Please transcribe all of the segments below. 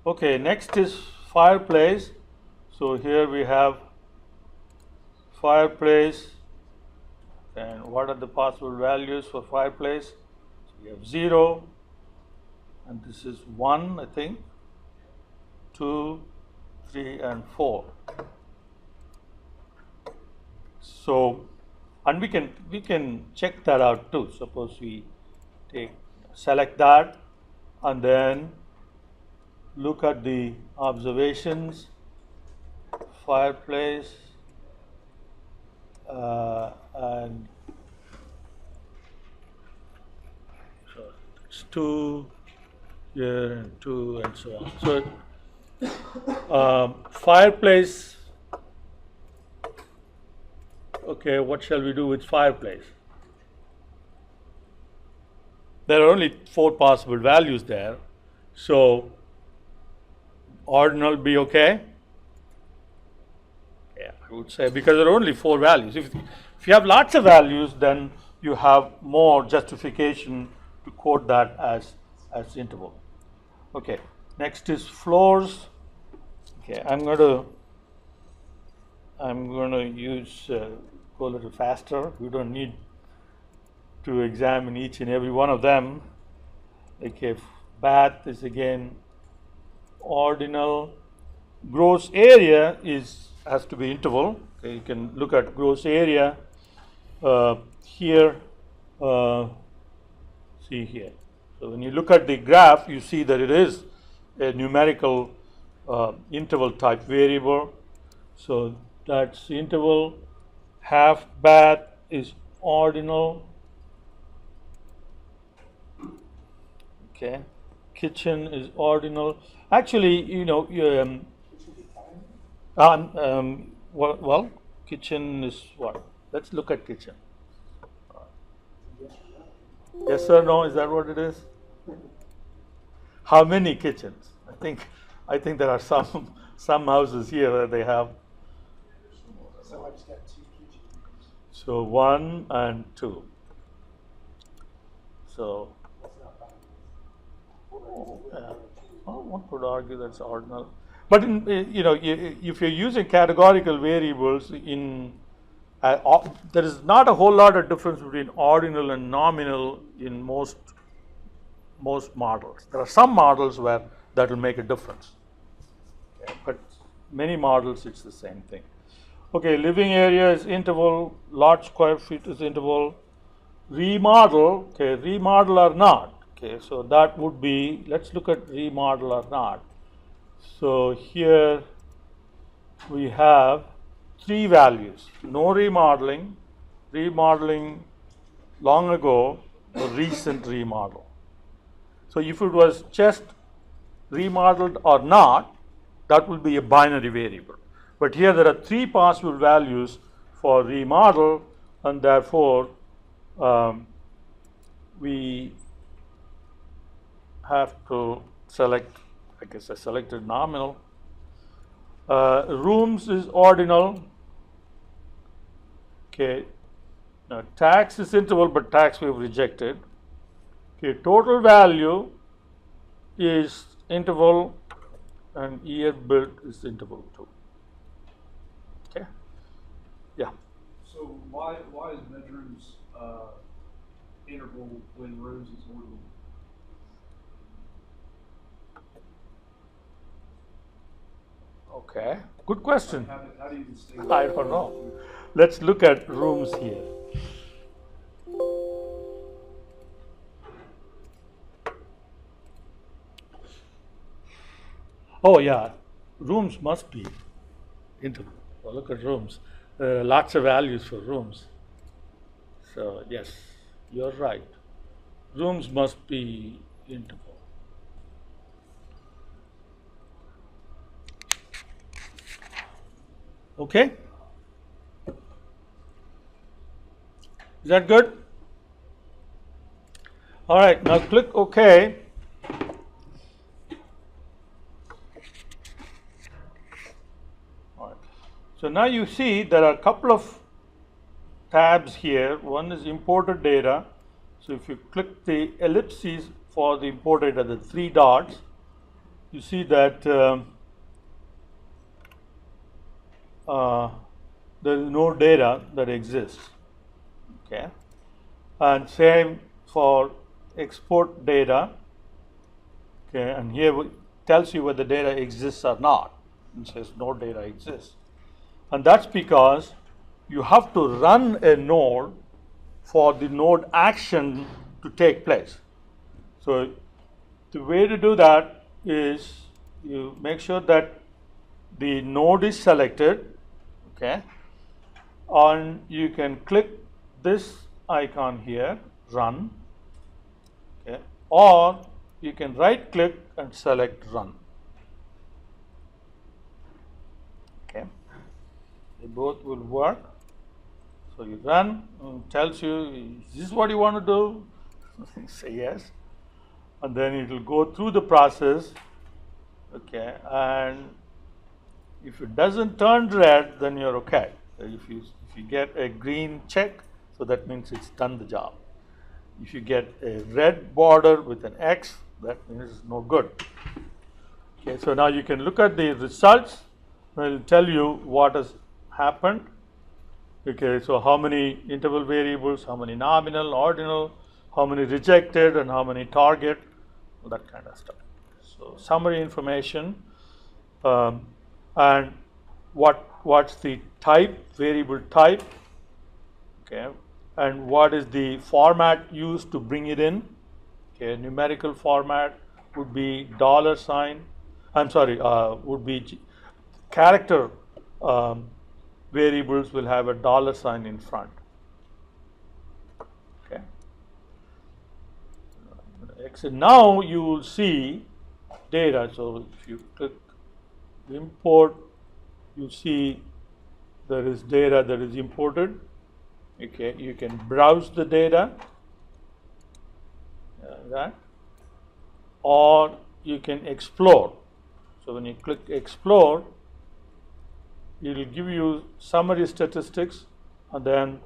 Okay, next is fireplace. So here we have fireplace, and what are the possible values for fireplace? So we have 0, and this is 1, I think, 2, 3, and 4. So, and we can check that out too. Suppose we select that and then look at the observations, fireplace, and so it's 2 here and 2 and so on. So fireplace. Okay, what shall we do with fireplace? There are only 4 possible values there. So ordinal be okay? Yeah, I would say, because there are only 4 values. If you have lots of values, then you have more justification to code that as interval. Okay, next is floors. Okay, I'm going to use go a little faster. We don't need to examine each and every one of them. Okay, bath is again ordinal. Gross area has to be interval. Okay, you can look at gross area here. See here. So when you look at the graph, you see that it is a numerical interval type variable. So that's interval. Half bath is ordinal. Okay, kitchen is ordinal. Actually, you know, well, kitchen is what? Let's look at kitchen. Yes or no? Is that what it is? How many kitchens? I think there are some houses here where they have. So 1 and 2. So one could argue that's ordinal. But if you're using categorical variables there is not a whole lot of difference between ordinal and nominal in most models. There are some models where that will make a difference, but many models it's the same thing. Okay, living area is interval, lot square feet is interval. Remodel, okay, remodel or not. Okay, so that would be, let's look at remodel or not. So here we have 3 values: no remodeling, remodeling long ago, or recent remodel. So if it was just remodeled or not, that will be a binary variable. But here there are 3 possible values for remodel, and therefore we have to select, I guess I selected nominal. Rooms is ordinal. Okay, now tax is interval, but tax we have rejected. Okay, total value is interval, and year built is interval too. Okay, yeah. So why is bedrooms interval when rooms is ordinal? Okay, good question. How do you distinguish? I don't know. Let's look at rooms here. Oh yeah, rooms must be interval. Well, look at rooms. There are lots of values for rooms. So yes, you're right. Rooms must be interval. Okay? Is that good? All right, now click OK. All right. So now you see there are a couple of tabs here. One is imported data. So if you click the ellipses for the imported data, the 3 dots, you see that there is no data that exists. Okay, and same for export data. Okay, and here it tells you whether data exists or not. It says no data exists, and that's because you have to run a node for the node action to take place. So the way to do that is you make sure that the node is selected, okay, and you can click this icon here, run, okay, or you can right click and select run. Okay, they both will work. So you run, and tells you, is this what you want to do? Say yes, and then it will go through the process. Okay, and if it doesn't turn red, then you're okay. If you get a green check, so that means it's done the job. If you get a red border with an X, that means it's no good. Okay, so now you can look at the results. It will tell you what has happened. Okay, so how many interval variables, how many nominal, ordinal, how many rejected, and how many target, that kind of stuff. So summary information, and what's the type, variable type, okay, and what is the format used to bring it in. Okay, numerical format would be $sign. Would be character variables will have a $sign in front. Okay. Exit. Now you will see data. So if you click import, you see there is data that is imported. Okay, you can browse the data, that, or you can explore. So when you click explore, it will give you summary statistics, and then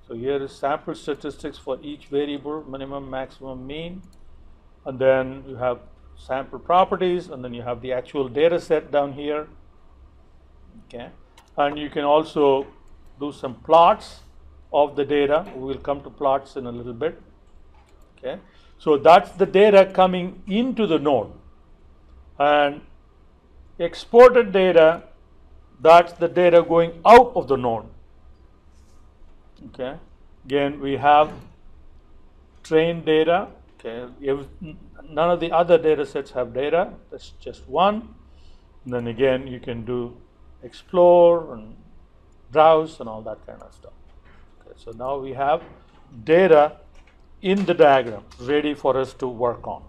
so here is sample statistics for each variable, minimum, maximum, mean, and then you have sample properties, and then you have the actual data set down here. Okay, and you can also do some plots of the data. We will come to plots in a little bit. Okay, so that's the data coming into the node, and exported data, that's the data going out of the node. Okay, again we have trained data. Okay, none of the other data sets have data, that's just one. And then again you can do explore and browse and all that kind of stuff. Okay, so now we have data in the diagram ready for us to work on.